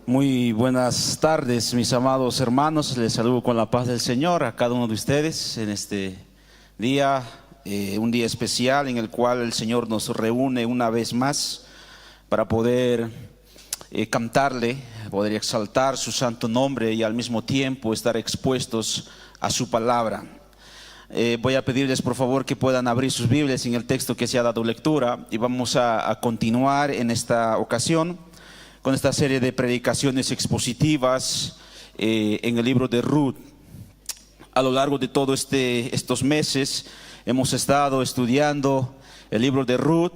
Muy buenas tardes, mis amados hermanos. Les saludo con la paz del Señor a cada uno de ustedes en este día, un día especial en el cual el Señor nos reúne una vez más para poder cantarle, poder exaltar su santo nombre y al mismo tiempo estar expuestos a su palabra. Voy a pedirles por favor que puedan abrir sus Biblias en el texto que se ha dado lectura y vamos a continuar en esta ocasión con esta serie de predicaciones expositivas en el libro de Ruth. A lo largo de todos estos meses hemos estado estudiando el libro de Ruth.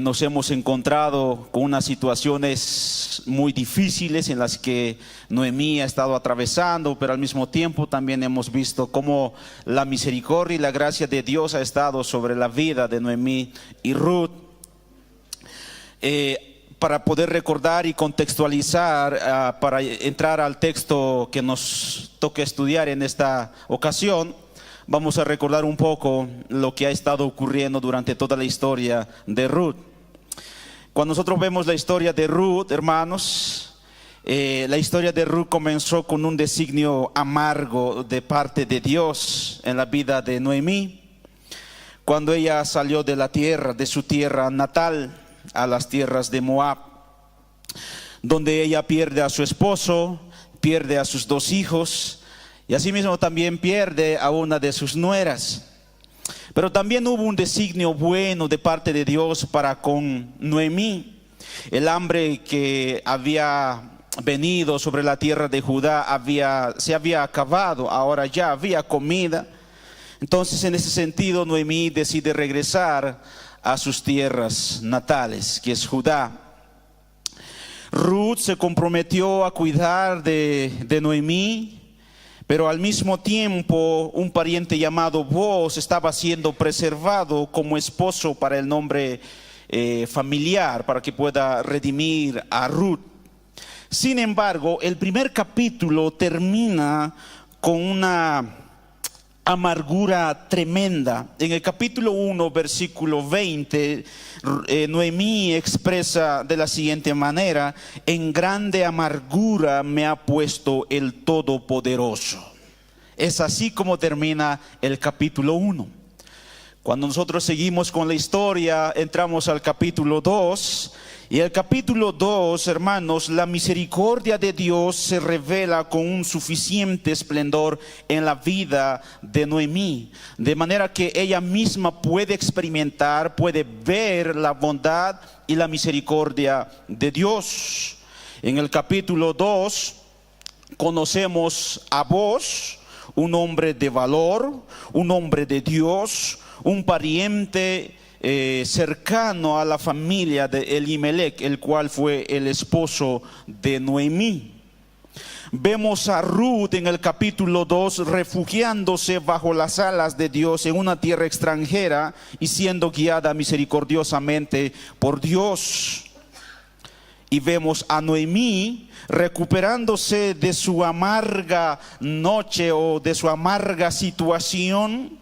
Nos hemos encontrado con unas situaciones muy difíciles en las que Noemí ha estado atravesando, pero al mismo tiempo también hemos visto cómo la misericordia y la gracia de Dios ha estado sobre la vida de Noemí y Ruth. Para poder recordar y contextualizar, para entrar al texto que nos toca estudiar en esta ocasión, vamos a recordar un poco lo que ha estado ocurriendo durante toda la historia de Ruth. Cuando nosotros vemos la historia de Ruth, hermanos, la historia de Ruth comenzó con un designio amargo de parte de Dios en la vida de Noemí, cuando ella salió de su tierra natal, a las tierras de Moab, donde ella pierde a su esposo, pierde a sus 2 hijos y asimismo también pierde a una de sus nueras. Pero también hubo un designio bueno de parte de Dios para con Noemí. El hambre que había venido sobre la tierra de Judá se había acabado, ahora ya había comida. Entonces, en ese sentido, Noemí decide regresar a sus tierras natales, que es Judá. Ruth se comprometió a cuidar de Noemí, pero al mismo tiempo un pariente llamado Boaz estaba siendo preservado como esposo para el nombre familiar, para que pueda redimir a Ruth. Sin embargo, el primer capítulo termina con una amargura tremenda. En el capítulo 1, versículo 20, Noemí expresa de la siguiente manera: en grande amargura me ha puesto el Todopoderoso. Es así como termina el capítulo 1. Cuando nosotros seguimos con la historia, entramos al capítulo 2. Y el capítulo 2, hermanos, la misericordia de Dios se revela con un suficiente esplendor en la vida de Noemí, de manera que ella misma puede experimentar, puede ver la bondad y la misericordia de Dios. En el capítulo 2 conocemos a Boaz, un hombre de valor, un hombre de Dios, un pariente cercano a la familia de Elimelech, el cual fue el esposo de Noemí. Vemos a Ruth en el capítulo 2 refugiándose bajo las alas de Dios en una tierra extranjera y siendo guiada misericordiosamente por Dios. Y vemos a Noemí recuperándose de su amarga noche o de su amarga situación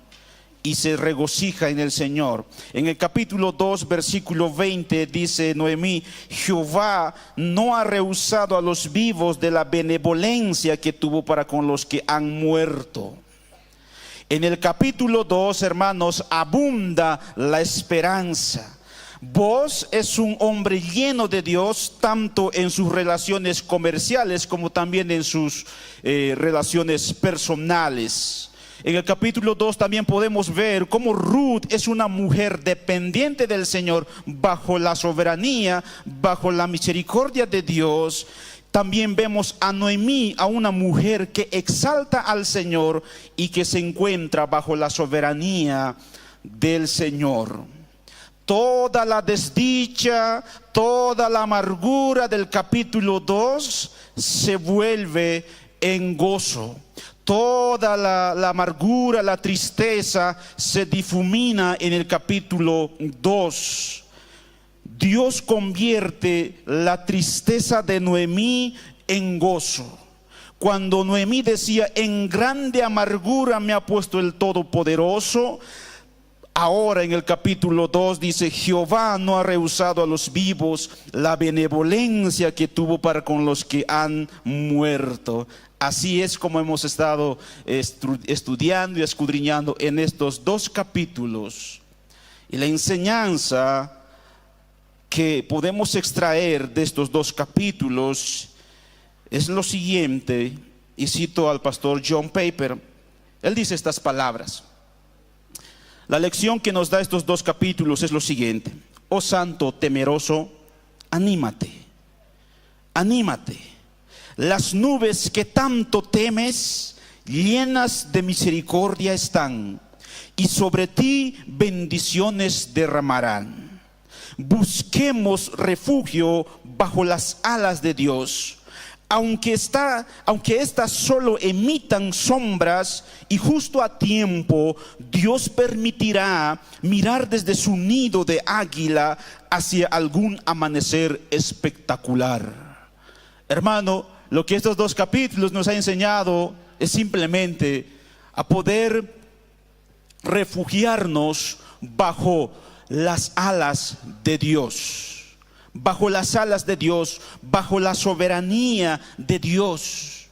y se regocija en el Señor. En el capítulo 2, versículo 20 dice Noemí: Jehová no ha rehusado a los vivos de la benevolencia que tuvo para con los que han muerto. En el capítulo 2, hermanos, abunda la esperanza. Boaz es un hombre lleno de Dios, tanto en sus relaciones comerciales como también en sus relaciones personales. En el capítulo 2 también podemos ver cómo Ruth es una mujer dependiente del Señor, bajo la soberanía, bajo la misericordia de Dios. También vemos a Noemí, a una mujer que exalta al Señor y que se encuentra bajo la soberanía del Señor. Toda la desdicha, toda la amargura del capítulo 2 se vuelve en gozo. Toda la amargura, la tristeza se difumina en el capítulo 2. Dios convierte la tristeza de Noemí en gozo. Cuando Noemí decía: en grande amargura me ha puesto el Todopoderoso, Ahora en el capítulo 2 dice: Jehová no ha rehusado a los vivos la benevolencia que tuvo para con los que han muerto. Así es como hemos estado estudiando y escudriñando en estos dos capítulos. Y la enseñanza que podemos extraer de estos dos capítulos es lo siguiente, y cito al pastor John Piper. Él dice estas palabras. La lección que nos da estos dos capítulos es lo siguiente: oh santo temeroso, anímate, anímate. Las nubes que tanto temes, llenas de misericordia están, y sobre ti bendiciones derramarán. Busquemos refugio bajo las alas de Dios. Aunque estas solo emitan sombras, y justo a tiempo Dios permitirá mirar desde su nido de águila hacia algún amanecer espectacular. Hermano, lo que estos dos capítulos nos han enseñado es simplemente a poder refugiarnos bajo las alas de Dios. Bajo las alas de Dios, bajo la soberanía de Dios.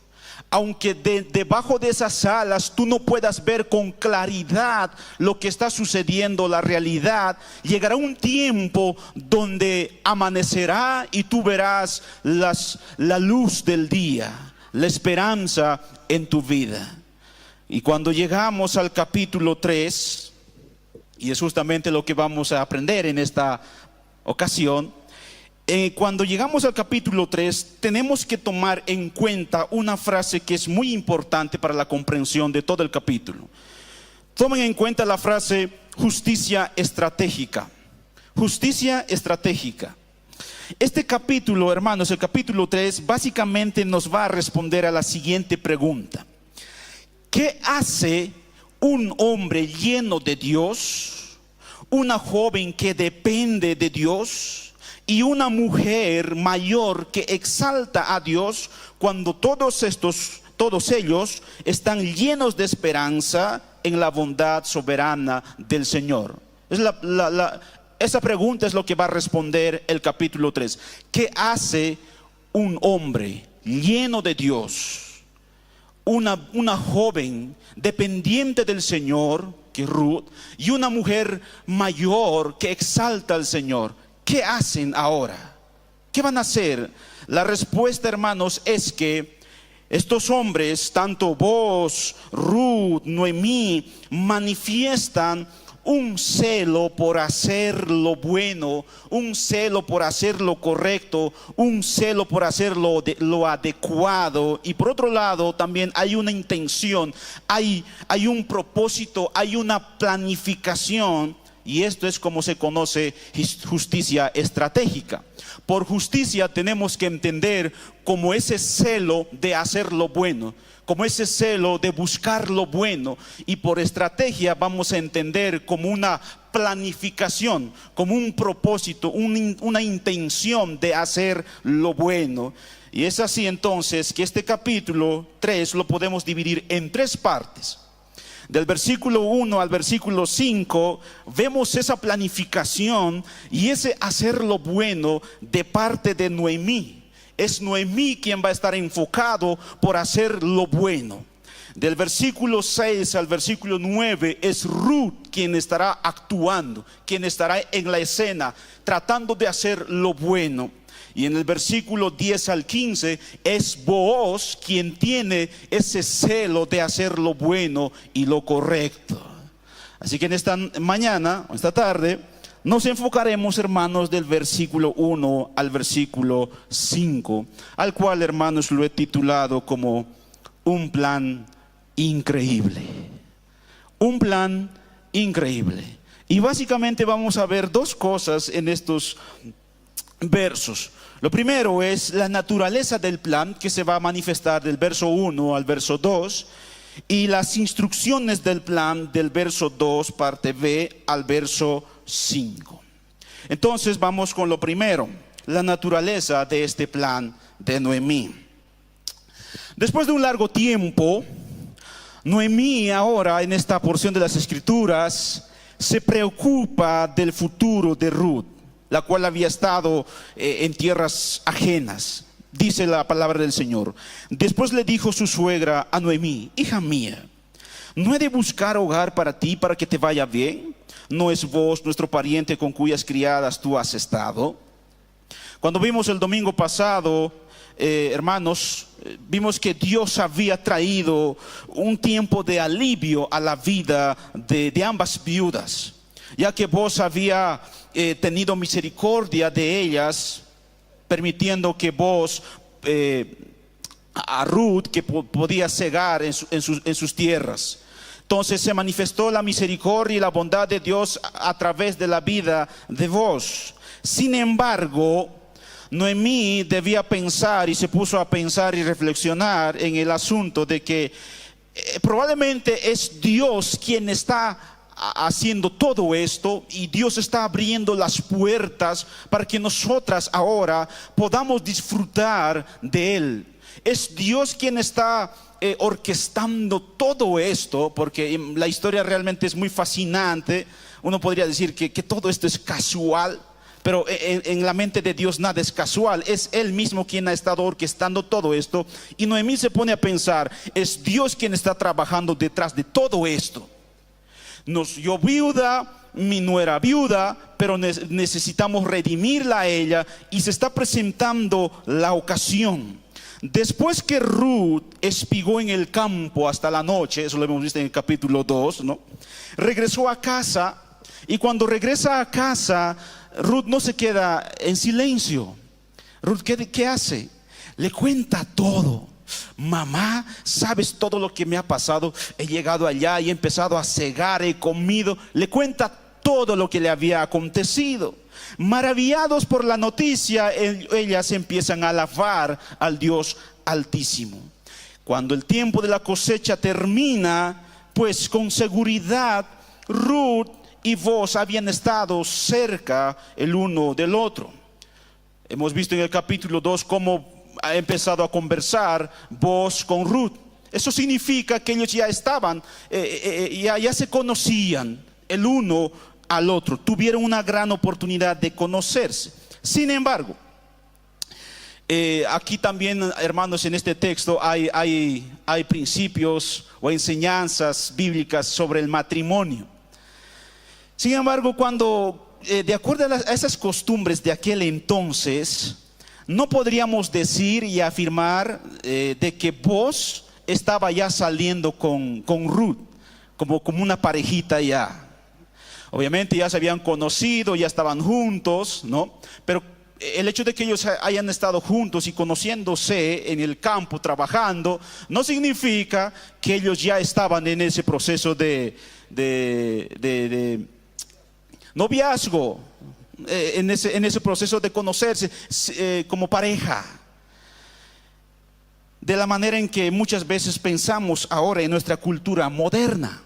Aunque debajo de esas alas tú no puedas ver con claridad lo que está sucediendo, la realidad, llegará un tiempo donde amanecerá y tú verás la luz del día, la esperanza en tu vida. Y cuando llegamos al capítulo 3, y es justamente lo que vamos a aprender en esta ocasión, cuando llegamos al capítulo 3, tenemos que tomar en cuenta una frase que es muy importante para la comprensión de todo el capítulo. Tomen en cuenta la frase justicia estratégica. Justicia estratégica. Este capítulo, hermanos, el capítulo 3, básicamente nos va a responder a la siguiente pregunta: ¿qué hace un hombre lleno de Dios, una joven que depende de Dios, y una mujer mayor que exalta a Dios, cuando todos ellos están llenos de esperanza en la bondad soberana del Señor? Esa pregunta es lo que va a responder el capítulo 3. ¿Qué hace un hombre lleno de Dios, una joven dependiente del Señor, que es Ruth, y una mujer mayor que exalta al Señor? ¿Qué hacen ahora? ¿Qué van a hacer? La respuesta, hermanos, es que estos hombres, tanto Boaz, Ruth, Noemí, manifiestan un celo por hacer lo bueno, un celo por hacer lo correcto, un celo por hacer lo adecuado. Y por otro lado también hay una intención, hay un propósito, hay una planificación. Y esto es como se conoce justicia estratégica. Por justicia tenemos que entender como ese celo de hacer lo bueno, como ese celo de buscar lo bueno. Y por estrategia vamos a entender como una planificación, como un propósito, una intención de hacer lo bueno. Y es así entonces que este capítulo 3 lo podemos dividir en tres partes. Del versículo 1 al versículo 5 vemos esa planificación y ese hacer lo bueno de parte de Noemí. Es Noemí quien va a estar enfocado por hacer lo bueno. Del versículo 6 al versículo 9 es Ruth quien estará actuando, quien estará en la escena tratando de hacer lo bueno. Y en el versículo 10 al 15 es Boaz quien tiene ese celo de hacer lo bueno y lo correcto. Así que en esta mañana, esta tarde, nos enfocaremos, hermanos, del versículo 1 al versículo 5, al cual, hermanos, lo he titulado como un plan increíble. Un plan increíble. Y básicamente vamos a ver dos cosas en estos versos. Lo primero es la naturaleza del plan, que se va a manifestar del verso 1 al verso 2, y las instrucciones del plan del verso 2 parte B al verso 5. Entonces vamos con lo primero, la naturaleza de este plan de Noemí. Después de un largo tiempo, Noemí ahora en esta porción de las Escrituras se preocupa del futuro de Ruth, la cual había estado en tierras ajenas. Dice la palabra del Señor. Después le dijo su suegra a Noemí: hija mía, ¿no he de buscar hogar para ti para que te vaya bien? ¿No es vos nuestro pariente con cuyas criadas tú has estado? Cuando vimos el domingo pasado, hermanos, vimos que Dios había traído un tiempo de alivio a la vida de ambas viudas, ya que vos había tenido misericordia de ellas, permitiendo que vos a Ruth, que podía cegar en sus tierras. Entonces se manifestó la misericordia y la bondad de Dios a través de la vida de vos. Sin embargo, Noemí debía pensar, y se puso a pensar y reflexionar en el asunto de que probablemente es Dios quien está haciendo todo esto, y Dios está abriendo las puertas para que nosotras ahora podamos disfrutar de Él. Es Dios quien está orquestando todo esto, porque la historia realmente es muy fascinante. Uno podría decir que todo esto es casual, pero en la mente de Dios nada es casual. Es Él mismo quien ha estado orquestando todo esto. Y Noemí se pone a pensar, es Dios quien está trabajando detrás de todo esto. Yo viuda, mi nuera viuda, pero necesitamos redimirla a ella, y se está presentando la ocasión. Después que Ruth espigó en el campo hasta la noche, eso lo hemos visto en el capítulo 2, ¿no? Regresó a casa, y cuando regresa a casa, Ruth no se queda en silencio. Ruth, ¿qué hace? Le cuenta todo. Mamá, ¿sabes todo lo que me ha pasado? He llegado allá y he empezado a cegar, he comido. Le cuenta todo lo que le había acontecido. Maravillados por la noticia, ellas empiezan a alabar al Dios Altísimo. Cuando el tiempo de la cosecha termina, pues con seguridad Ruth y vos habían estado cerca el uno del otro. Hemos visto en el capítulo 2 cómo ha empezado a conversar vos con Ruth. Eso significa que ellos ya estaban, ya se conocían el uno al otro, tuvieron una gran oportunidad de conocerse. Sin embargo, aquí también, hermanos, en este texto hay principios o enseñanzas bíblicas sobre el matrimonio. Sin embargo, cuando de acuerdo a esas costumbres de aquel entonces, no podríamos decir y afirmar de que vos estaba ya saliendo con Ruth como una parejita ya. Obviamente ya se habían conocido, ya estaban juntos, ¿no? Pero el hecho de que ellos hayan estado juntos y conociéndose en el campo, trabajando, no significa que ellos ya estaban en ese proceso de noviazgo, en ese proceso de conocerse como pareja. De la manera en que muchas veces pensamos ahora en nuestra cultura moderna.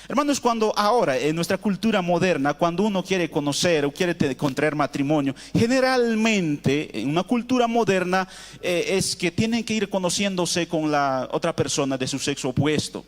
Hermanos, cuando ahora en nuestra cultura moderna, cuando uno quiere conocer o quiere contraer matrimonio, generalmente en una cultura moderna es que tienen que ir conociéndose con la otra persona de su sexo opuesto,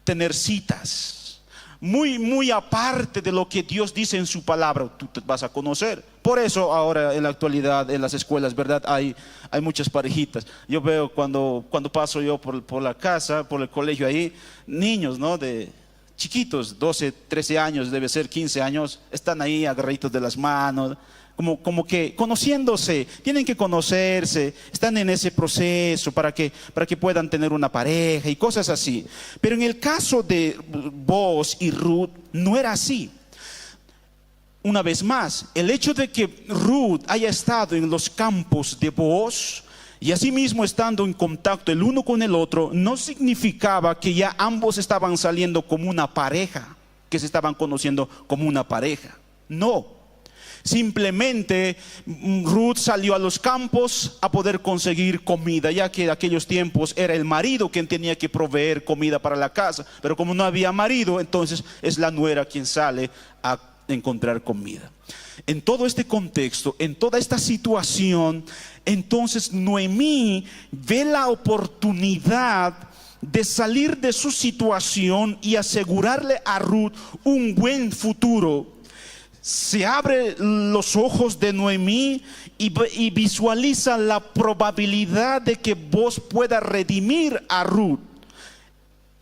tener citas, muy aparte de lo que Dios dice en su palabra, tú te vas a conocer. Por eso ahora en la actualidad en las escuelas, ¿verdad? Hay muchas parejitas. Yo veo cuando paso yo por la casa, por el colegio ahí, niños, ¿no? De chiquitos, 12, 13 años, debe ser 15 años, están ahí agarraditos de las manos, como que conociéndose, tienen que conocerse, están en ese proceso para que puedan tener una pareja y cosas así. Pero en el caso de Boaz y Ruth no era así. Una vez más, el hecho de que Ruth haya estado en los campos de Boaz y asimismo estando en contacto el uno con el otro, no significaba que ya ambos estaban saliendo como una pareja, que se estaban conociendo como una pareja. No, simplemente Ruth salió a los campos a poder conseguir comida, ya que en aquellos tiempos era el marido quien tenía que proveer comida para la casa. Pero como no había marido, entonces es la nuera quien sale a encontrar comida. En todo este contexto, en toda esta situación, entonces Noemí ve la oportunidad de salir de su situación y asegurarle a Ruth un buen futuro, se abre los ojos de Noemí y visualiza la probabilidad de que vos puedas redimir a Ruth.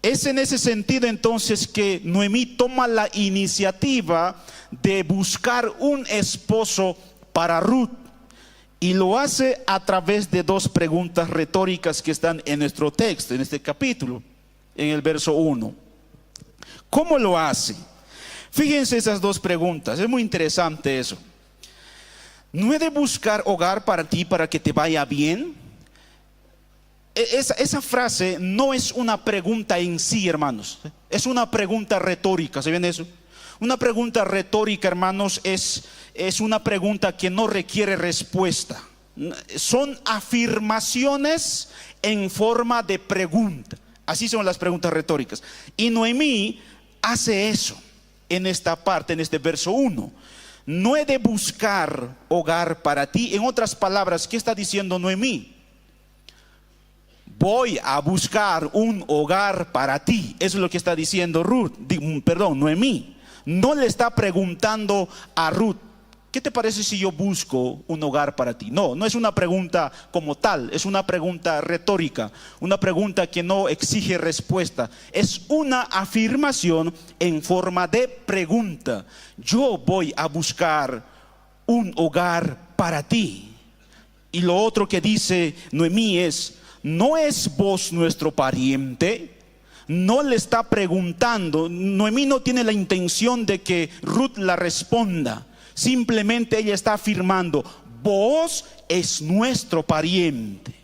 Es en ese sentido entonces que Noemí toma la iniciativa de buscar un esposo para Ruth, y lo hace a través de dos preguntas retóricas que están en nuestro texto, en este capítulo, en el verso 1. ¿Cómo lo hace? Fíjense esas dos preguntas, es muy interesante eso. ¿No he de buscar hogar para ti para que te vaya bien? Esa frase no es una pregunta en sí, hermanos, es una pregunta retórica. ¿Se ven eso? Una pregunta retórica, hermanos, es una pregunta que no requiere respuesta. Son afirmaciones en forma de pregunta. Así son las preguntas retóricas. Y Noemí hace eso en esta parte, en este verso 1. No he de buscar hogar para ti. En otras palabras, ¿qué está diciendo Noemí? Voy a buscar un hogar para ti. Eso es lo que está diciendo Noemí. No le está preguntando a Ruth, ¿qué te parece si yo busco un hogar para ti? No, no es una pregunta como tal, es una pregunta retórica, una pregunta que no exige respuesta. Es una afirmación en forma de pregunta. Yo voy a buscar un hogar para ti. Y lo otro que dice Noemí es: ¿no es vos nuestro pariente? No le está preguntando. Noemí no tiene la intención de que Ruth la responda. Simplemente ella está afirmando: vos es nuestro pariente.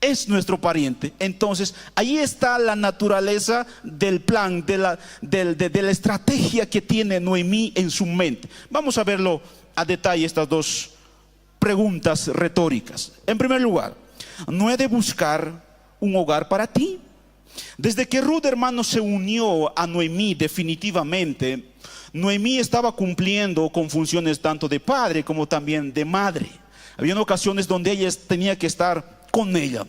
Es nuestro pariente. Entonces ahí está la naturaleza del plan, de la estrategia que tiene Noemí en su mente. Vamos a verlo a detalle, estas dos preguntas retóricas. En primer lugar, ¿no he de buscar un hogar para ti? Desde que Ruth, hermano, se unió a Noemí definitivamente, Noemí estaba cumpliendo con funciones tanto de padre como también de madre. Había ocasiones donde ella tenía que estar con ella.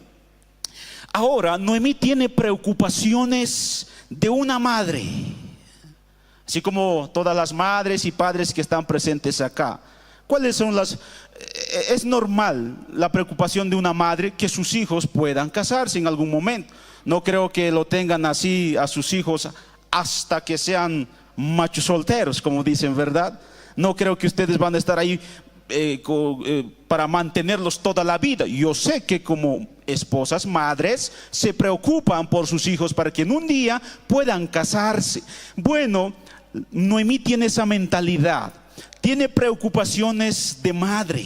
Ahora Noemí tiene preocupaciones de una madre, así como todas las madres y padres que están presentes acá. ¿Cuáles son las? Es normal la preocupación de una madre que sus hijos puedan casarse en algún momento. No creo que lo tengan así a sus hijos hasta que sean machos solteros, como dicen, ¿verdad? No creo que ustedes van a estar ahí para mantenerlos toda la vida. Yo sé que como esposas, madres, se preocupan por sus hijos para que en un día puedan casarse. Bueno, Noemí tiene esa mentalidad, tiene preocupaciones de madre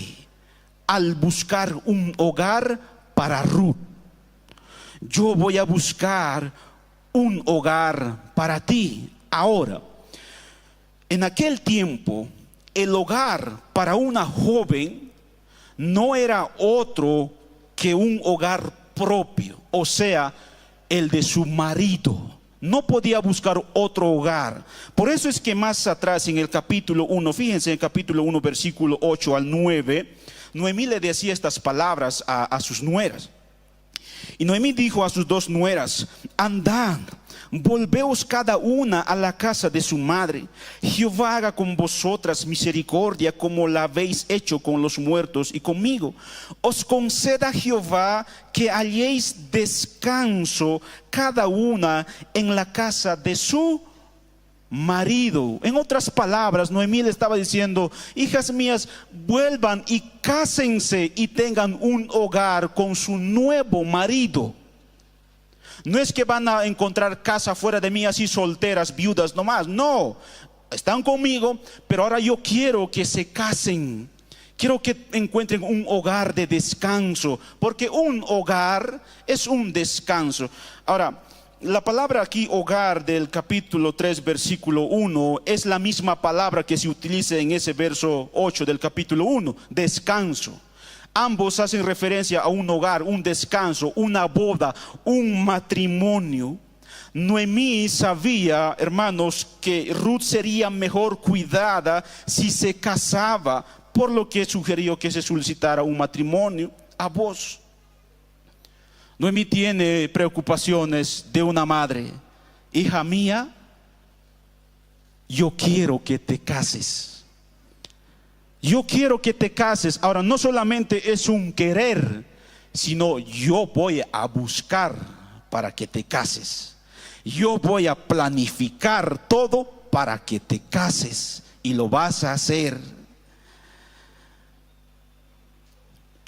al buscar un hogar para Ruth. Yo voy a buscar un hogar para ti. Ahora, en aquel tiempo, el hogar para una joven no era otro que un hogar propio, o sea, el de su marido. No podía buscar otro hogar. Por eso es que más atrás en el capítulo 1, fíjense en el capítulo 1, versículo 8 al 9, Noemí le decía estas palabras a sus nueras. Y Noemí dijo a sus dos nueras: andad, volveos cada una a la casa de su madre. Jehová haga con vosotras misericordia como la habéis hecho con los muertos y conmigo. Os conceda Jehová que halléis descanso cada una en la casa de su marido. En otras palabras, Noemí le estaba diciendo: hijas mías, vuelvan y cásense y tengan un hogar con su nuevo marido. No es que van a encontrar casa fuera de mí así solteras, viudas nomás. No, están conmigo, pero ahora yo quiero que se casen. Quiero que encuentren un hogar de descanso, porque un hogar es un descanso. Ahora, la palabra aquí hogar del capítulo 3 versículo 1 es la misma palabra que se utiliza en ese verso 8 del capítulo 1, descanso. Ambos hacen referencia a un hogar, un descanso, una boda, un matrimonio. Noemí sabía, hermanos, que Ruth sería mejor cuidada si se casaba, por lo que sugirió que se solicitara un matrimonio a vos. Noemí tiene preocupaciones de una madre. Hija mía, yo quiero que te cases. Yo quiero que te cases. Ahora, no solamente es un querer, sino yo voy a buscar para que te cases. Yo voy a planificar todo para que te cases y lo vas a hacer.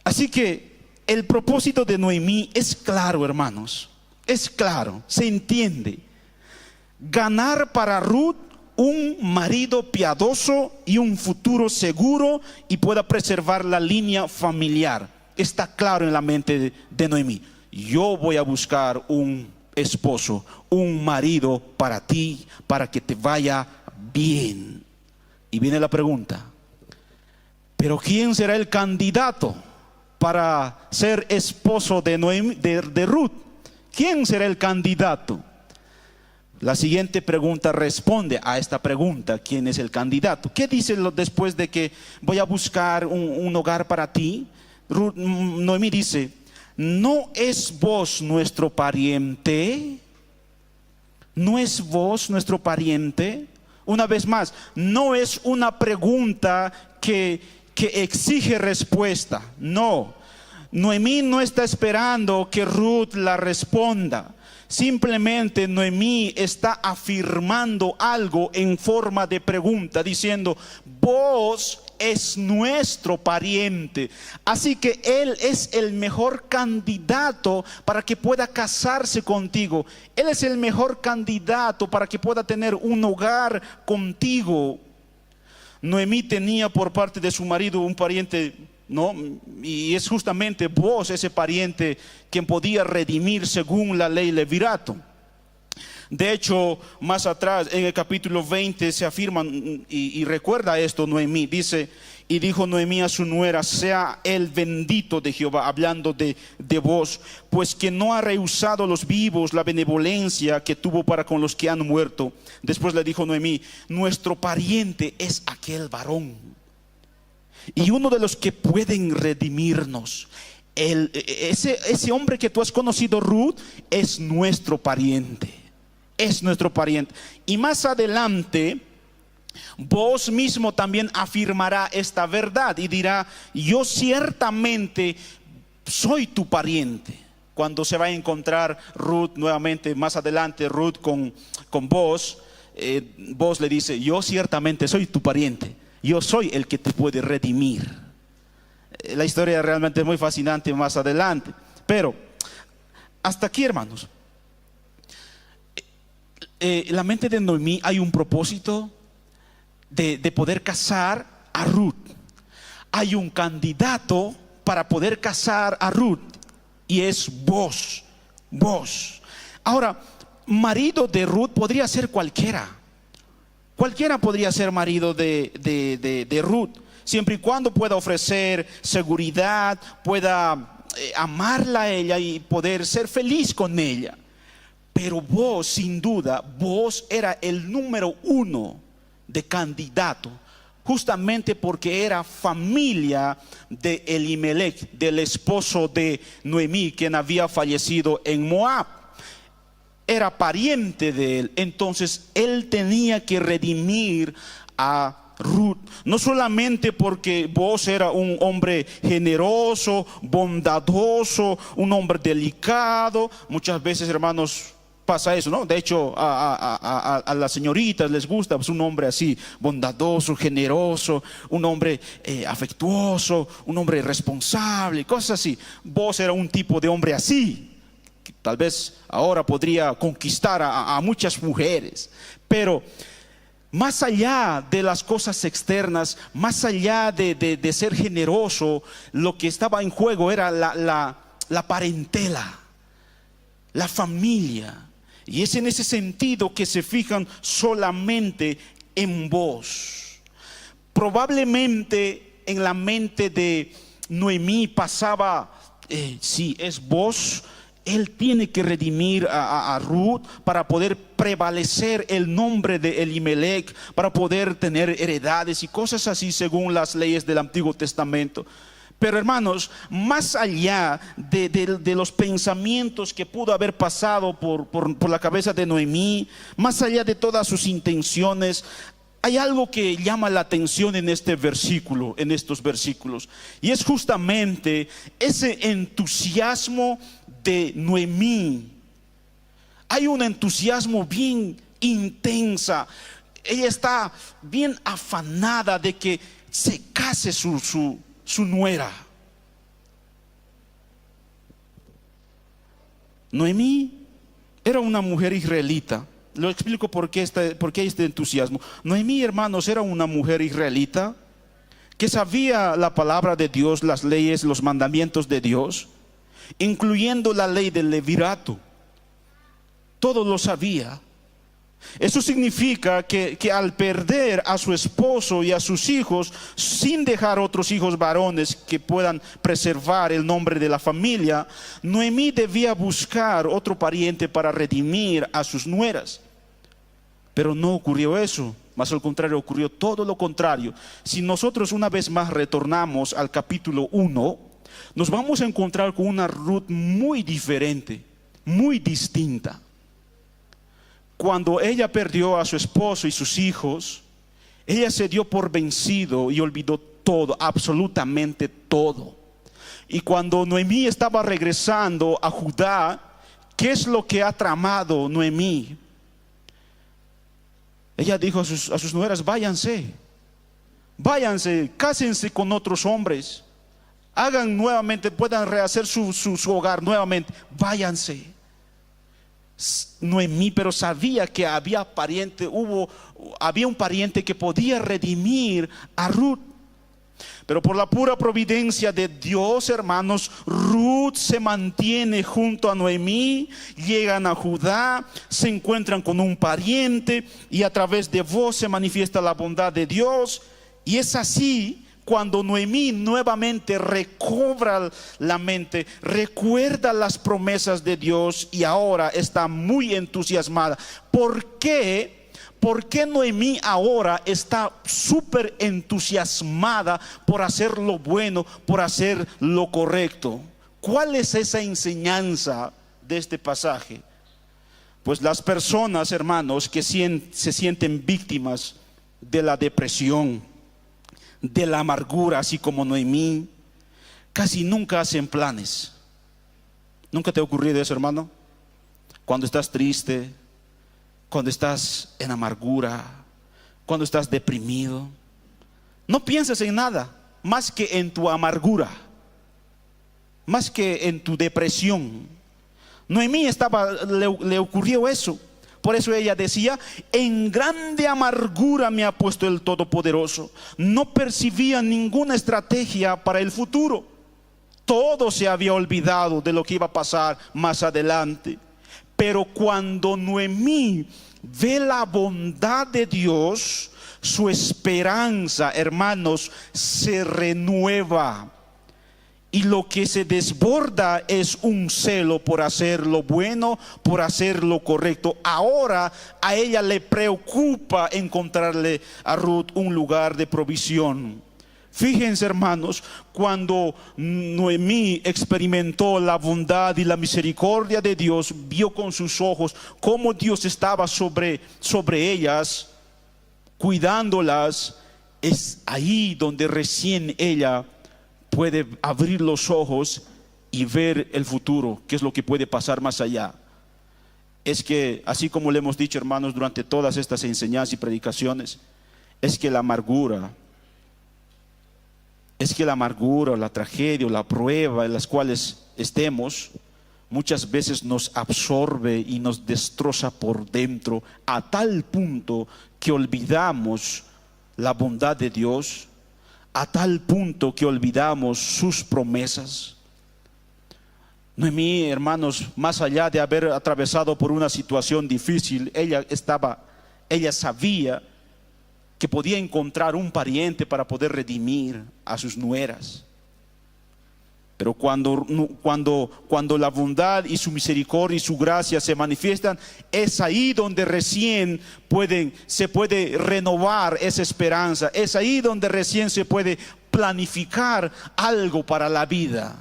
Así que el propósito de Noemí es claro, hermanos. Es claro, se entiende. Ganar para Ruth un marido piadoso y un futuro seguro y pueda preservar la línea familiar. Está claro en la mente de Noemí. Yo voy a buscar un esposo, un marido para ti, para que te vaya bien. Y viene la pregunta: ¿pero quién será el candidato para ser esposo de Noemí, de Ruth? ¿Quién será el candidato? La siguiente pregunta responde a esta pregunta: ¿quién es el candidato? ¿Qué dice después de que voy a buscar un hogar para ti? Noemí dice: ¿no es vos nuestro pariente? ¿No es vos nuestro pariente? Una vez más, no es una pregunta que exige respuesta. No, Noemí no está esperando que Ruth la responda. Simplemente Noemí está afirmando algo en forma de pregunta, diciendo: vos es nuestro pariente, así que él es el mejor candidato para que pueda casarse contigo. Él es el mejor candidato para que pueda tener un hogar contigo. Noemí tenía por parte de su marido un pariente, ¿no? Y es justamente vos ese pariente quien podía redimir según la ley levirato. De hecho, más atrás en el capítulo 20 se afirma y recuerda esto Noemí. Dice: y dijo Noemí a su nuera: sea el bendito de Jehová, hablando de vos, pues que no ha rehusado a los vivos la benevolencia que tuvo para con los que han muerto. Después le dijo Noemí: nuestro pariente es aquel varón, y uno de los que pueden redimirnos. Ese hombre que tú has conocido, Ruth, es nuestro pariente. Es nuestro pariente. Y más adelante, vos mismo también afirmará esta verdad y dirá: yo ciertamente soy tu pariente. Cuando se va a encontrar Ruth nuevamente más adelante, Ruth con vos, vos le dice: yo ciertamente soy tu pariente. Yo soy el que te puede redimir. La historia realmente es muy fascinante más adelante. Pero hasta aquí, hermanos, en la mente de Noemí hay un propósito de poder casar a Ruth. Hay un candidato para poder casar a Ruth, y es vos. Ahora, marido de Ruth podría ser cualquiera. Cualquiera podría ser marido de Ruth, siempre y cuando pueda ofrecer seguridad, pueda amarla a ella y poder ser feliz con ella. Pero vos, sin duda, vos era el número uno de candidato, justamente porque era familia de Elimelech, del esposo de Noemí, quien había fallecido en Moab. Era pariente de él. Entonces él tenía que redimir a Ruth, no solamente porque vos era un hombre generoso, bondadoso, un hombre delicado. Muchas veces, hermanos, pasa eso, ¿no? De hecho, a las señoritas les gusta pues un hombre así, bondadoso, generoso, un hombre afectuoso, un hombre responsable, cosas así. Vos era un tipo de hombre así, que tal vez ahora podría conquistar a muchas mujeres. Pero más allá de las cosas externas, más allá de ser generoso, lo que estaba en juego era la parentela, la familia. Y es en ese sentido que se fijan solamente en vos. Probablemente en la mente de Noemí pasaba: si es vos, él tiene que redimir a Ruth para poder prevalecer el nombre de Elimelech, para poder tener heredades y cosas así según las leyes del Antiguo Testamento. Pero hermanos, más allá de los pensamientos que pudo haber pasado por la cabeza de Noemí, más allá de todas sus intenciones, hay algo que llama la atención en este versículo, en estos versículos, y es justamente ese entusiasmo de Noemí. Hay un entusiasmo bien intensa. Ella está bien afanada de que se case su nuera. Noemí era una mujer israelita. Lo explico por qué este entusiasmo. Noemí, hermanos, era una mujer israelita que sabía la palabra de Dios, las leyes, los mandamientos de Dios, incluyendo la ley del levirato. Todo lo sabía. Eso significa que al perder a su esposo y a sus hijos, sin dejar otros hijos varones que puedan preservar el nombre de la familia, Noemí debía buscar otro pariente para redimir a sus nueras. Pero no ocurrió eso, más al contrario, ocurrió todo lo contrario. Si nosotros una vez más retornamos al capítulo 1, nos vamos a encontrar con una Ruth muy diferente, muy distinta. Cuando ella perdió a su esposo y sus hijos, ella se dio por vencido y olvidó todo, absolutamente todo. Y cuando Noemí estaba regresando a Judá, ¿qué es lo que ha tramado Noemí? Ella dijo a sus nueras: váyanse, cásense con otros hombres, hagan nuevamente, puedan rehacer su hogar nuevamente, váyanse. Noemí, pero sabía que había un pariente que podía redimir a Ruth. Pero por la pura providencia de Dios, hermanos, Ruth se mantiene junto a Noemí, llegan a Judá, se encuentran con un pariente y a través de vos se manifiesta la bondad de Dios. Y es así cuando Noemí nuevamente recobra la mente, recuerda las promesas de Dios y ahora está muy entusiasmada. ¿Por qué? ¿Por qué Noemí ahora está súper entusiasmada por hacer lo bueno, por hacer lo correcto? ¿Cuál es esa enseñanza de este pasaje? Pues las personas, hermanos, que se sienten víctimas de la depresión, de la amargura, así como Noemí, casi nunca hacen planes. ¿Nunca te ha ocurrido eso, hermano? Cuando estás triste, cuando estás en amargura, cuando estás deprimido, no piensas en nada más que en tu amargura, más que en tu depresión. Noemí le ocurrió eso. Por eso ella decía: en grande amargura me ha puesto el Todopoderoso. No percibía ninguna estrategia para el futuro. Todo se había olvidado de lo que iba a pasar más adelante. Pero cuando Noemí ve la bondad de Dios, su esperanza, hermanos, se renueva. Y lo que se desborda es un celo por hacer lo bueno, por hacer lo correcto. Ahora a ella le preocupa encontrarle a Ruth un lugar de provisión. Fíjense, hermanos, cuando Noemí experimentó la bondad y la misericordia de Dios, vio con sus ojos cómo Dios estaba sobre ellas, cuidándolas. Es ahí donde recién ella puede abrir los ojos y ver el futuro, qué es lo que puede pasar más allá. Es que, así como le hemos dicho, hermanos, durante todas estas enseñanzas y predicaciones, es que la amargura, la tragedia, la prueba en las cuales estemos, muchas veces nos absorbe y nos destroza por dentro, a tal punto que olvidamos la bondad de Dios, a tal punto que olvidamos sus promesas. Noemí, hermanos, más allá de haber atravesado por una situación difícil, ella sabía que podía encontrar un pariente para poder redimir a sus nueras. Pero cuando la bondad y su misericordia y su gracia se manifiestan, es ahí donde recién se puede renovar esa esperanza. Es ahí donde recién se puede planificar algo para la vida.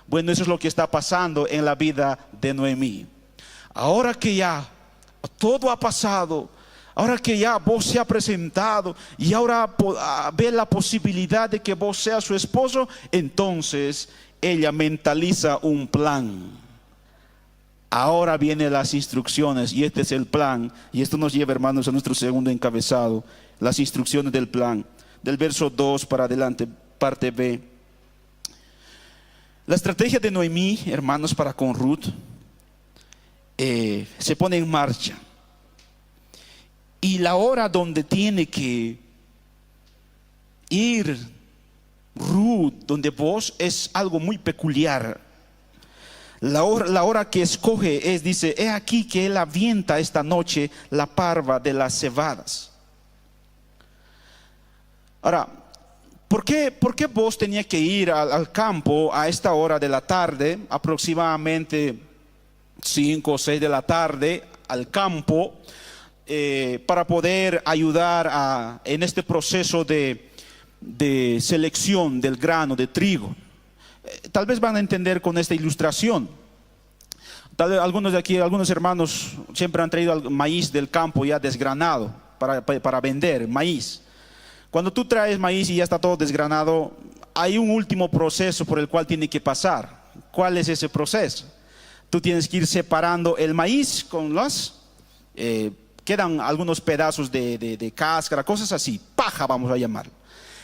Bueno, eso es lo que está pasando en la vida de Noemí. Ahora que ya todo ha pasado, ahora que ya vos se ha presentado y ahora ve la posibilidad de que vos seas su esposo, entonces ella mentaliza un plan. Ahora vienen las instrucciones y este es el plan. Y esto nos lleva, hermanos, a nuestro segundo encabezado, las instrucciones del plan. Del verso 2 para adelante, parte B. La estrategia de Noemí, hermanos, para con Ruth, se pone en marcha. Y la hora donde tiene que ir Ruth, donde vos, es algo muy peculiar. La hora que escoge es, dice, he aquí que él avienta esta noche la parva de las cebadas. Ahora, ¿por qué vos tenías que ir al campo a esta hora de la tarde, aproximadamente 5 o 6 de la tarde, al campo, para poder ayudar en este proceso de selección del grano, de trigo? Tal vez van a entender con esta ilustración. Tal vez algunos de aquí, algunos hermanos siempre han traído maíz del campo ya desgranado para vender maíz. Cuando tú traes maíz y ya está todo desgranado, hay un último proceso por el cual tiene que pasar. ¿Cuál es ese proceso? Tú tienes que ir separando el maíz con quedan algunos pedazos de cáscara, cosas así, paja vamos a llamarlo.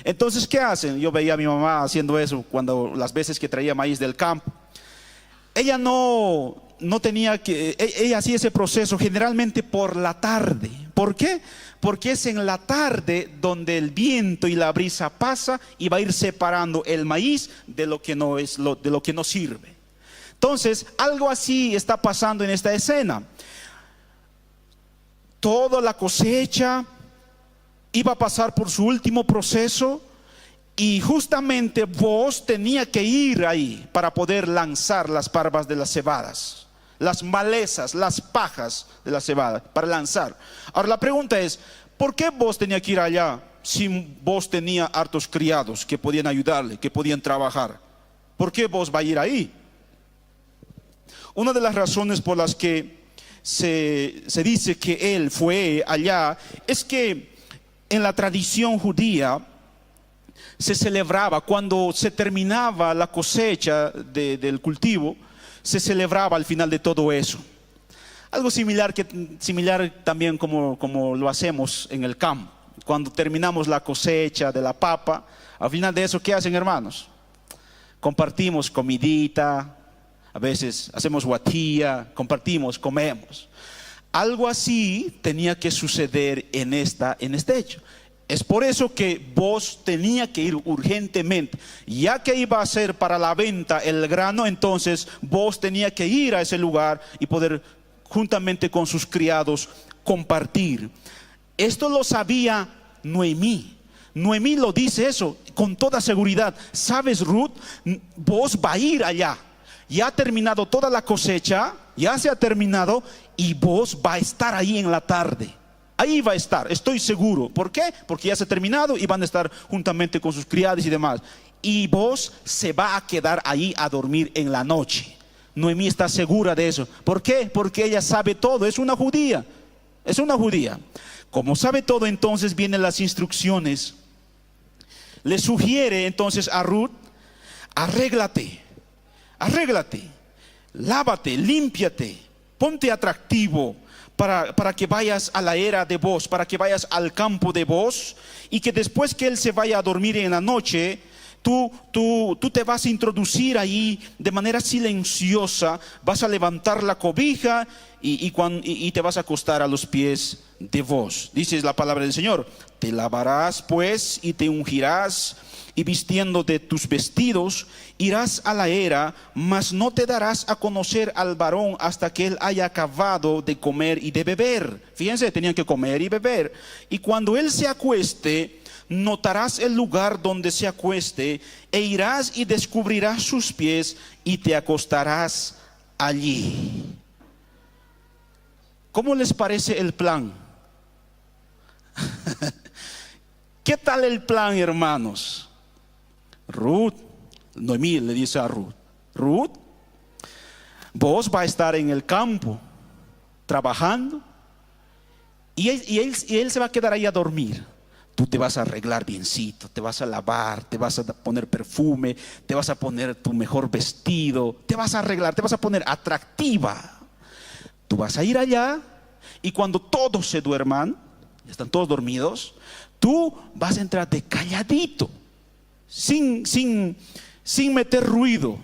Entonces, ¿qué hacen? Yo veía a mi mamá haciendo eso las veces que traía maíz del campo. Ella no tenía que, ella hacía ese proceso generalmente por la tarde. ¿Por qué? Porque es en la tarde donde el viento y la brisa pasa y va a ir separando el maíz de lo que no es, de lo que no sirve. Entonces, algo así está pasando en esta escena. Toda la cosecha iba a pasar por su último proceso y justamente vos tenía que ir ahí para poder lanzar las parvas de las cebadas, las malezas, las pajas de la cebada para lanzar. Ahora la pregunta es, ¿por qué vos tenía que ir allá si vos tenía hartos criados que podían ayudarle, que podían trabajar? ¿Por qué vos va a ir ahí? Una de las razones por las que se dice que él fue allá es que en la tradición judía se celebraba, cuando se terminaba la cosecha del cultivo, se celebraba al final de todo eso. Algo similar también como lo hacemos en el campo. Cuando terminamos la cosecha de la papa, al final de eso, ¿qué hacen, hermanos? Compartimos comidita, a veces hacemos guatía, compartimos, comemos. Algo así tenía que suceder en este hecho. Es por eso que vos tenía que ir urgentemente, ya que iba a ser para la venta el grano, entonces vos tenía que ir a ese lugar y poder juntamente con sus criados compartir. Esto lo sabía Noemí. Noemí lo dice eso con toda seguridad. ¿Sabes, Ruth? Vos va a ir allá. Ya ha terminado toda la cosecha, ya se ha terminado y vos va a estar ahí en la tarde. Ahí va a estar, estoy seguro. ¿Por qué? Porque ya se ha terminado y van a estar juntamente con sus criados y demás. Y vos se va a quedar ahí a dormir en la noche. Noemí está segura de eso. ¿Por qué? Porque ella sabe todo, es una judía. Es una judía. Como sabe todo, entonces vienen las instrucciones. Le sugiere entonces a Ruth, arréglate, lávate, límpiate, ponte atractivo para que vayas a la era de vos, para que vayas al campo de vos, y que después que él se vaya a dormir en la noche, tú te vas a introducir ahí de manera silenciosa, vas a levantar la cobija y te vas a acostar a los pies de vos. Dice la palabra del Señor: te lavarás pues y te ungirás, y vistiendo de tus vestidos irás a la era, mas no te darás a conocer al varón hasta que él haya acabado de comer y de beber. Fíjense, tenían que comer y beber. Y cuando él se acueste, notarás el lugar donde se acueste, e irás y descubrirás sus pies y te acostarás allí. ¿Cómo les parece el plan? ¿Qué tal el plan, hermanos? Ruth, Noemí le dice a Ruth, Ruth, vos vas a estar en el campo trabajando y él se va a quedar ahí a dormir. Tú te vas a arreglar biencito, te vas a lavar, te vas a poner perfume, te vas a poner tu mejor vestido, te vas a arreglar, te vas a poner atractiva. Tú vas a ir allá y cuando todos se duerman, ya están todos dormidos, tú vas a entrar de calladito, sin meter ruido.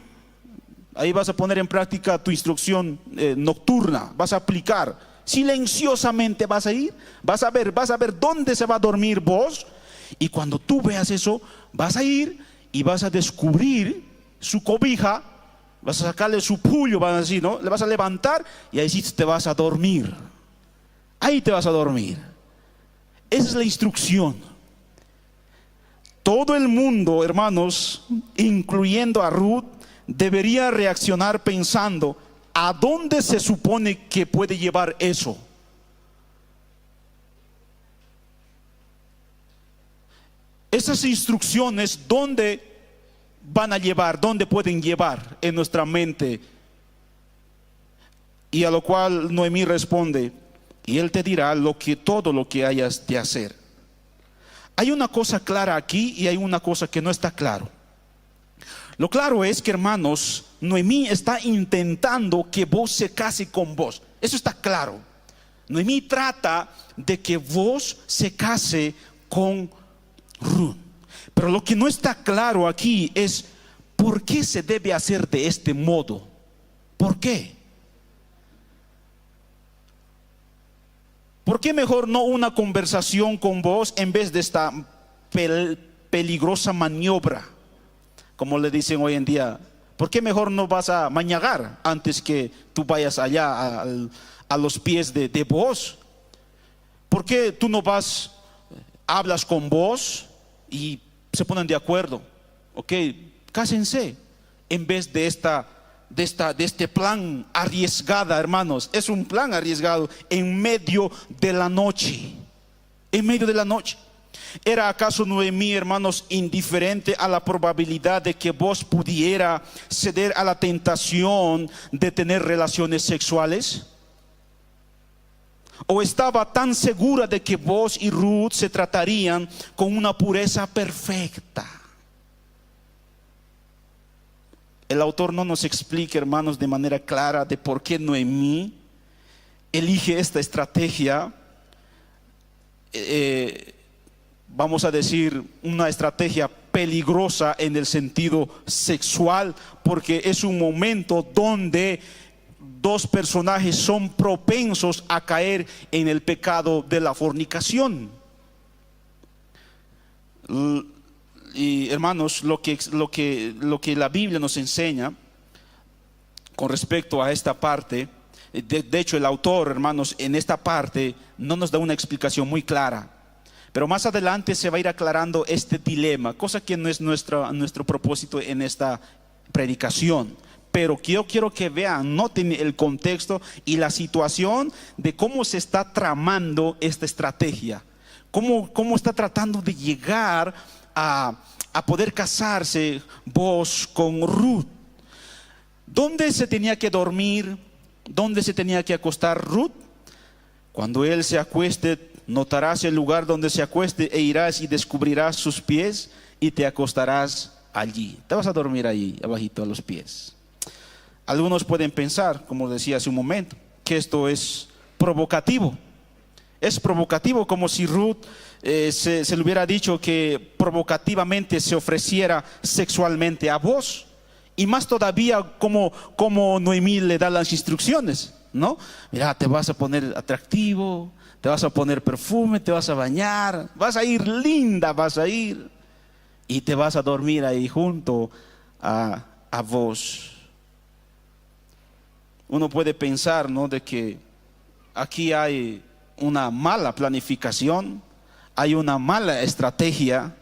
Ahí vas a poner en práctica tu instrucción nocturna, vas a aplicar. Silenciosamente vas a ir, vas a ver dónde se va a dormir vos. Y cuando tú veas eso, vas a ir y vas a descubrir su cobija, vas a sacarle su puño, vas a decir, ¿no? Le vas a levantar y ahí sí te vas a dormir. Ahí te vas a dormir. Esa es la instrucción. Todo el mundo, hermanos, incluyendo a Ruth, debería reaccionar pensando: ¿a dónde se supone que puede llevar eso? Esas instrucciones, ¿dónde van a llevar? ¿Dónde pueden llevar en nuestra mente? Y a lo cual Noemí responde: y él te dirá todo lo que hayas de hacer. Hay una cosa clara aquí y hay una cosa que no está claro. Lo claro es que, hermanos, Noemí está intentando que vos se case con vos. Eso está claro. Noemí trata de que vos se case con Ruth. Pero lo que no está claro aquí es por qué se debe hacer de este modo. ¿Por qué? ¿Por qué mejor no una conversación con vos en vez de esta peligrosa maniobra? Como le dicen hoy en día, ¿por qué mejor no vas a mañagar antes que tú vayas allá a los pies de vos? ¿Por qué tú no vas, hablas con vos y se ponen de acuerdo? Ok, cásense, en vez de este plan arriesgada, hermanos. Es un plan arriesgado en medio de la noche. En medio de la noche. ¿Era acaso Noemí, hermanos, indiferente a la probabilidad de que vos pudiera ceder a la tentación de tener relaciones sexuales? ¿O estaba tan segura de que vos y Ruth se tratarían con una pureza perfecta? El autor no nos explica, hermanos, de manera clara de por qué Noemí elige esta estrategia, vamos a decir, una estrategia peligrosa en el sentido sexual, porque es un momento donde dos personajes son propensos a caer en el pecado de la fornicación. Y hermanos, lo que la Biblia nos enseña con respecto a esta parte, de hecho el autor, hermanos, en esta parte no nos da una explicación muy clara, pero más adelante se va a ir aclarando este dilema, cosa que no es nuestro propósito en esta predicación. Pero yo quiero que vean, noten el contexto y la situación de cómo se está tramando esta estrategia, cómo está tratando de llegar a poder casarse vos con Ruth. ¿Dónde se tenía que dormir? ¿Dónde se tenía que acostar Ruth? Cuando él se acueste, notarás el lugar donde se acueste e irás y descubrirás sus pies y te acostarás allí. Te vas a dormir allí, abajito a los pies. Algunos pueden pensar, como decía hace un momento, que esto es provocativo. Es provocativo, como si Ruth se le hubiera dicho que provocativamente se ofreciera sexualmente a vos. Y más todavía como Noemí le da las instrucciones, ¿no? Mira, te vas a poner atractivo, te vas a poner perfume, te vas a bañar, vas a ir linda, vas a ir y te vas a dormir ahí junto a vos. Uno puede pensar, ¿no?, de que aquí hay una mala planificación, hay una mala estrategia,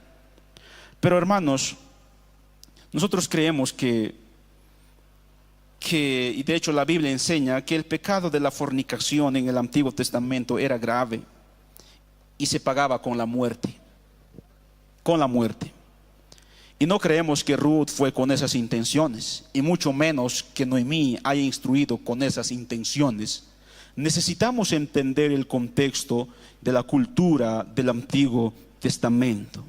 pero hermanos, nosotros creemos que y de hecho la Biblia enseña que el pecado de la fornicación en el Antiguo Testamento era grave y se pagaba con la muerte. Con la muerte. Y no creemos que Ruth fue con esas intenciones, y mucho menos que Noemí haya instruido con esas intenciones. Necesitamos entender el contexto de la cultura del Antiguo Testamento.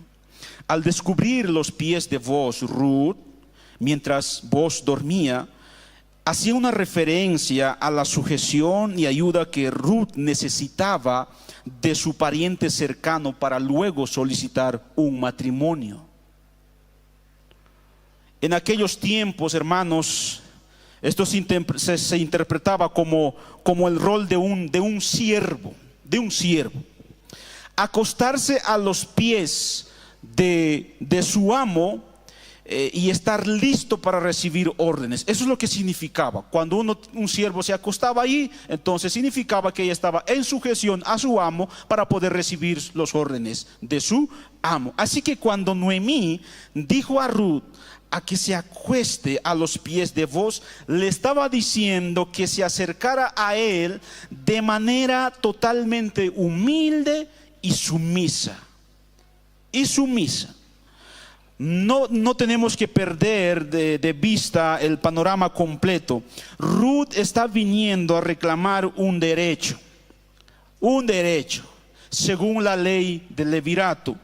Al descubrir los pies de Booz, Ruth, mientras Booz dormía, hacía una referencia a la sujeción y ayuda que Ruth necesitaba de su pariente cercano para luego solicitar un matrimonio. En aquellos tiempos, hermanos, esto se interpretaba como el rol de un siervo, acostarse a los pies de su amo y estar listo para recibir órdenes. Eso es lo que significaba. Cuando un siervo se acostaba ahí, entonces significaba que ella estaba en sujeción a su amo para poder recibir los órdenes de su amo. Así que cuando Noemí dijo a Ruth a que se acueste a los pies de Booz, le estaba diciendo que se acercara a él de manera totalmente humilde y sumisa. No tenemos que perder de vista el panorama completo. Ruth está viniendo a reclamar un derecho, según la ley del levirato.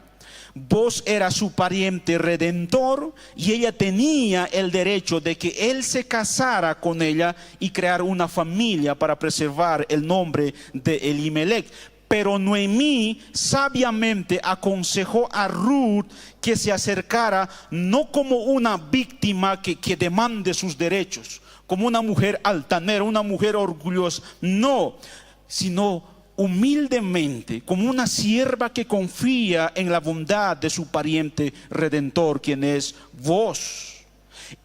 Booz era su pariente redentor y ella tenía el derecho de que él se casara con ella y crear una familia para preservar el nombre de Elimelech. Pero Noemí sabiamente aconsejó a Ruth que se acercara no como una víctima que demande sus derechos, como una mujer altanera, una mujer orgullosa, no, sino humildemente, como una sierva que confía en la bondad de su pariente redentor, quien es Booz.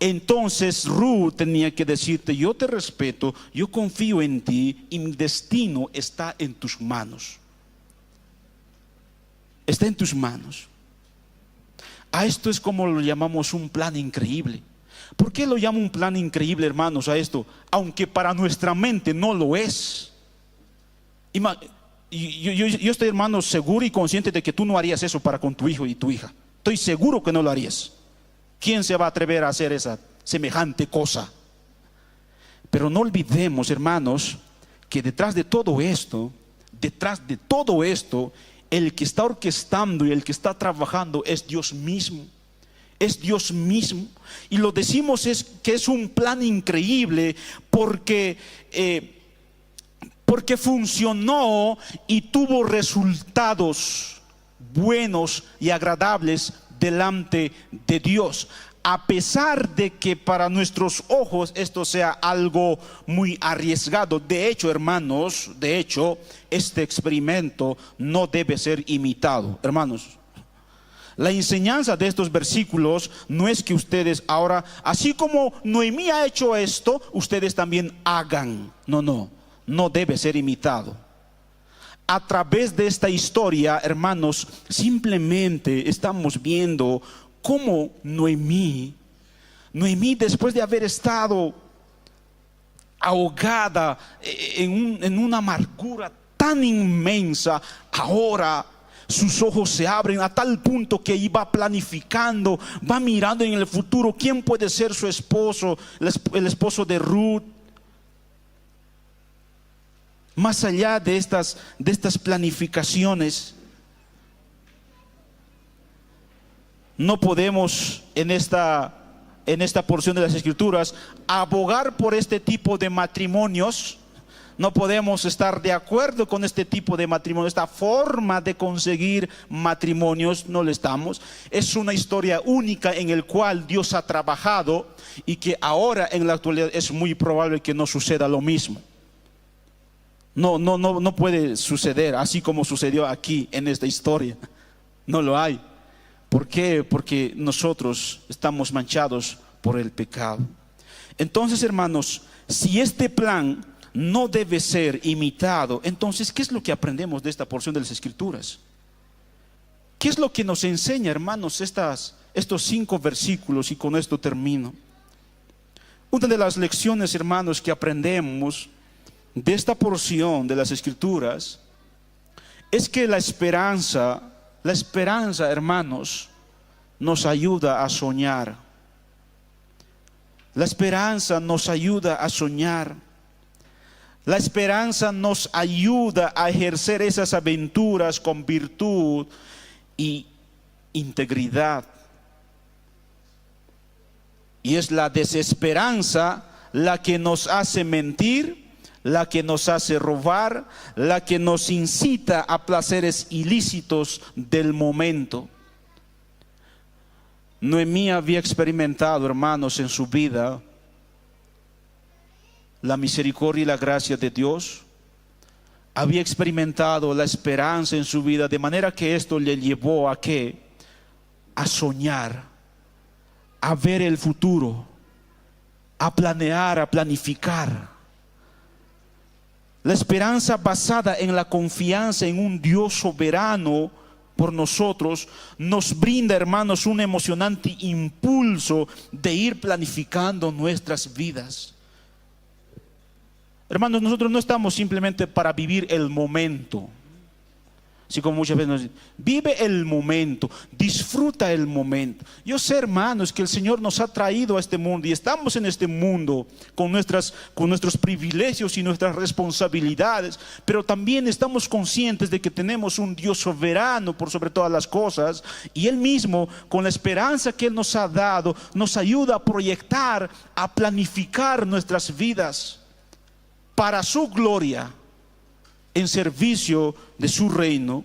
Entonces Ruth tenía que decirte: yo te respeto, yo confío en ti y mi destino está en tus manos. Está en tus manos. A esto es como lo llamamos un plan increíble. ¿Por qué lo llamo un plan increíble, hermanos, a esto? Aunque para nuestra mente no lo es. Yo estoy, hermano, seguro y consciente de que tú no harías eso para con tu hijo y tu hija. Estoy seguro que no lo harías. ¿Quién se va a atrever a hacer esa semejante cosa? Pero no olvidemos, hermanos, que detrás de todo esto, el que está orquestando y el que está trabajando es Dios mismo. Es Dios mismo. Y lo decimos que es un plan increíble porque funcionó y tuvo resultados buenos y agradables delante de Dios, a pesar de que para nuestros ojos esto sea algo muy arriesgado. De hecho, hermanos, este experimento no debe ser imitado, hermanos. La enseñanza de estos versículos no es que ustedes ahora, así como Noemí ha hecho esto, ustedes también hagan. No debe ser imitado. A través de esta historia, hermanos, simplemente estamos viendo cómo Noemí, después de haber estado ahogada en una amargura tan inmensa, ahora sus ojos se abren a tal punto que iba planificando, va mirando en el futuro quién puede ser su esposo, el esposo de Ruth. Más allá de estas planificaciones, no podemos en esta porción de las Escrituras abogar por este tipo de matrimonios. No podemos estar de acuerdo con este tipo de matrimonio, esta forma de conseguir matrimonios, no lo estamos. Es una historia única en el cual Dios ha trabajado y que ahora en la actualidad es muy probable que no suceda lo mismo. No puede suceder así como sucedió aquí en esta historia. No lo hay. ¿Por qué? Porque nosotros estamos manchados por el pecado. Entonces, hermanos, si este plan no debe ser imitado, entonces, ¿qué es lo que aprendemos de esta porción de las Escrituras? ¿Qué es lo que nos enseña, hermanos, estos 5 versículos? Y con esto termino. Una de las lecciones, hermanos, que aprendemos de esta porción de las Escrituras es que la esperanza, hermanos, nos ayuda a soñar. La esperanza nos ayuda a soñar. La esperanza nos ayuda a ejercer esas aventuras con virtud y integridad. Y es la desesperanza la que nos hace mentir, la que nos hace robar, la que nos incita a placeres ilícitos del momento. Noemí había experimentado, hermanos, en su vida la misericordia y la gracia de Dios. Había experimentado la esperanza en su vida, de manera que esto le llevó a ¿qué? A soñar, a ver el futuro, a planear, a planificar. La esperanza basada en la confianza en un Dios soberano por nosotros nos brinda, hermanos, un emocionante impulso de ir planificando nuestras vidas. Hermanos, nosotros no estamos simplemente para vivir el momento. Así como muchas veces nos dicen, vive el momento, disfruta el momento. Yo sé, hermanos, que el Señor nos ha traído a este mundo y estamos en este mundo con nuestros privilegios y nuestras responsabilidades, pero también estamos conscientes de que tenemos un Dios soberano por sobre todas las cosas, y Él mismo, con la esperanza que Él nos ha dado, nos ayuda a proyectar, a planificar nuestras vidas para su gloria, en servicio de su reino.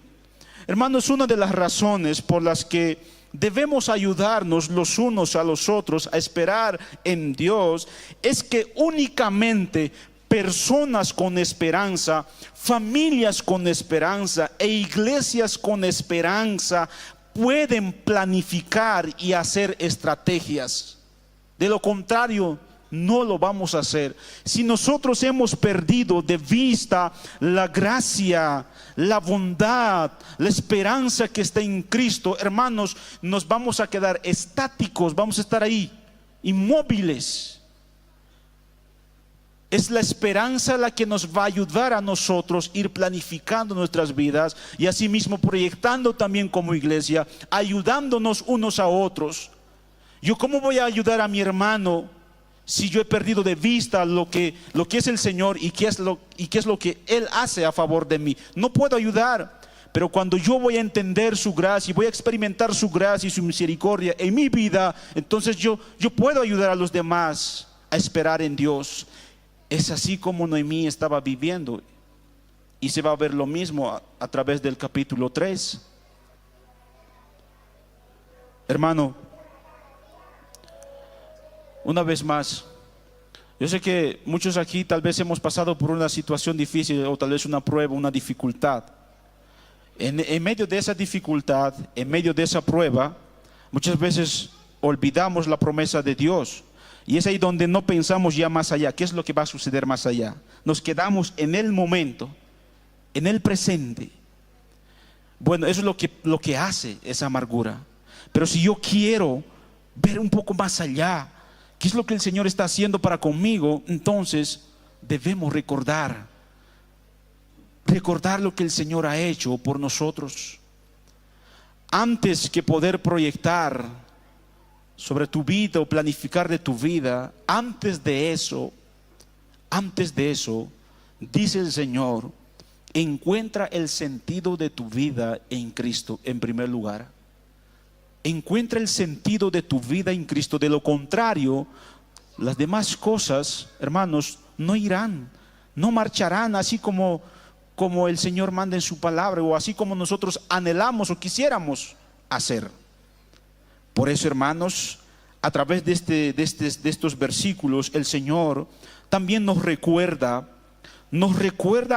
Hermanos, una de las razones por las que debemos ayudarnos los unos a los otros a esperar en Dios es que únicamente personas con esperanza, familias con esperanza e iglesias con esperanza pueden planificar y hacer estrategias. De lo contrario, no lo vamos a hacer. Si nosotros hemos perdido de vista la gracia, la bondad, la esperanza que está en Cristo, hermanos, nos vamos a quedar estáticos, vamos a estar ahí, inmóviles. Es la esperanza la que nos va a ayudar a nosotros ir planificando nuestras vidas y asimismo proyectando también como iglesia, ayudándonos unos a otros. Yo, ¿cómo voy a ayudar a mi hermano si yo he perdido de vista lo que es el Señor y qué es lo que Él hace a favor de mí? No puedo ayudar. Pero cuando yo voy a entender su gracia y voy a experimentar su gracia y su misericordia en mi vida, entonces yo puedo ayudar a los demás a esperar en Dios. Es así como Noemí estaba viviendo, y se va a ver lo mismo a través del capítulo 3. Hermano, una vez más, yo sé que muchos aquí tal vez hemos pasado por una situación difícil o tal vez una prueba, una dificultad. En medio de esa dificultad, en medio de esa prueba, muchas veces olvidamos la promesa de Dios. Y es ahí donde no pensamos ya más allá. ¿Qué es lo que va a suceder más allá? Nos quedamos en el momento, en el presente. Bueno, eso es lo que hace esa amargura. Pero si yo quiero ver un poco más allá, ¿qué es lo que el Señor está haciendo para conmigo? Entonces debemos recordar lo que el Señor ha hecho por nosotros. Antes que poder proyectar sobre tu vida o planificar de tu vida, antes de eso, dice el Señor, encuentra el sentido de tu vida en Cristo en primer lugar. Encuentra el sentido de tu vida en Cristo. De lo contrario, las demás cosas, hermanos, no irán, no marcharán así como el Señor manda en su palabra, o así como nosotros anhelamos o quisiéramos hacer. Por eso, hermanos, a través de estos versículos, el Señor también nos recuerda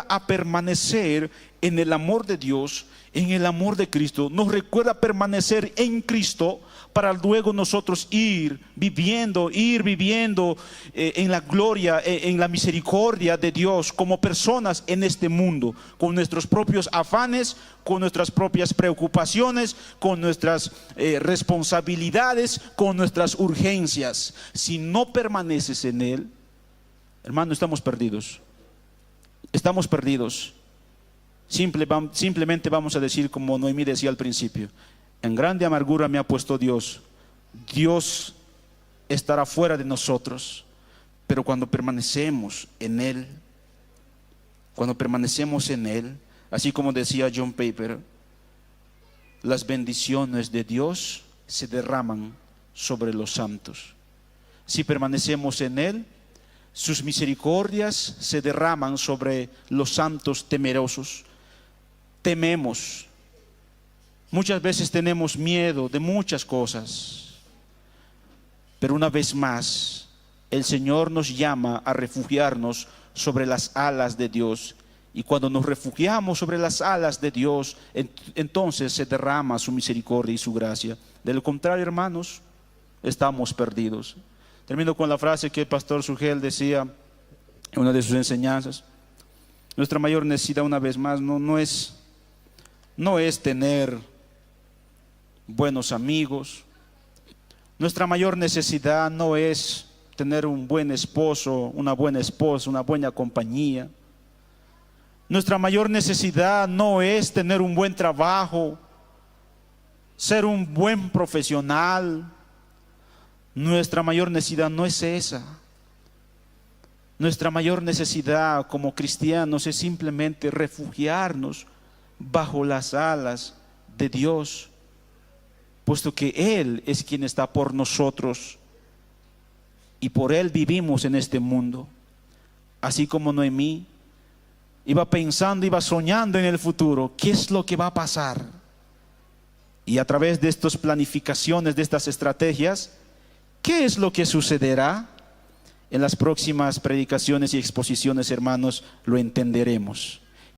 a permanecer en el amor de Dios, en el amor de Cristo. Nos recuerda permanecer en Cristo para luego nosotros ir viviendo en la gloria, en la misericordia de Dios como personas en este mundo, con nuestros propios afanes, con nuestras propias preocupaciones, con nuestras responsabilidades, con nuestras urgencias. Si no permaneces en Él, hermano, estamos perdidos. Estamos perdidos. Simplemente vamos a decir como Noemí decía al principio: En grande amargura me ha puesto Dios. Dios estará fuera de nosotros, pero cuando permanecemos en Él, así como decía John Piper, las bendiciones de Dios se derraman sobre los santos. Si permanecemos en Él, sus misericordias se derraman sobre los santos temerosos. Tememos. Muchas veces tenemos miedo de muchas cosas, pero una vez más, el Señor nos llama a refugiarnos sobre las alas de Dios. Y cuando nos refugiamos sobre las alas de Dios, entonces se derrama su misericordia y su gracia. De lo contrario, hermanos, estamos perdidos. Termino con la frase que el pastor Sugel decía en una de sus enseñanzas. Nuestra mayor necesidad, una vez más, no es tener buenos amigos. Nuestra mayor necesidad no es tener un buen esposo, una buena esposa, una buena compañía. Nuestra mayor necesidad no es tener un buen trabajo, ser un buen profesional. Nuestra mayor necesidad no es esa. Nuestra mayor necesidad como cristianos es simplemente refugiarnos bajo las alas de Dios, puesto que Él es quien está por nosotros y por Él vivimos en este mundo. Así como Noemí iba pensando, iba soñando en el futuro, ¿qué es lo que va a pasar? Y a través de estas planificaciones, de estas estrategias, ¿qué es lo que sucederá? En las próximas predicaciones y exposiciones, hermanos, lo entenderemos.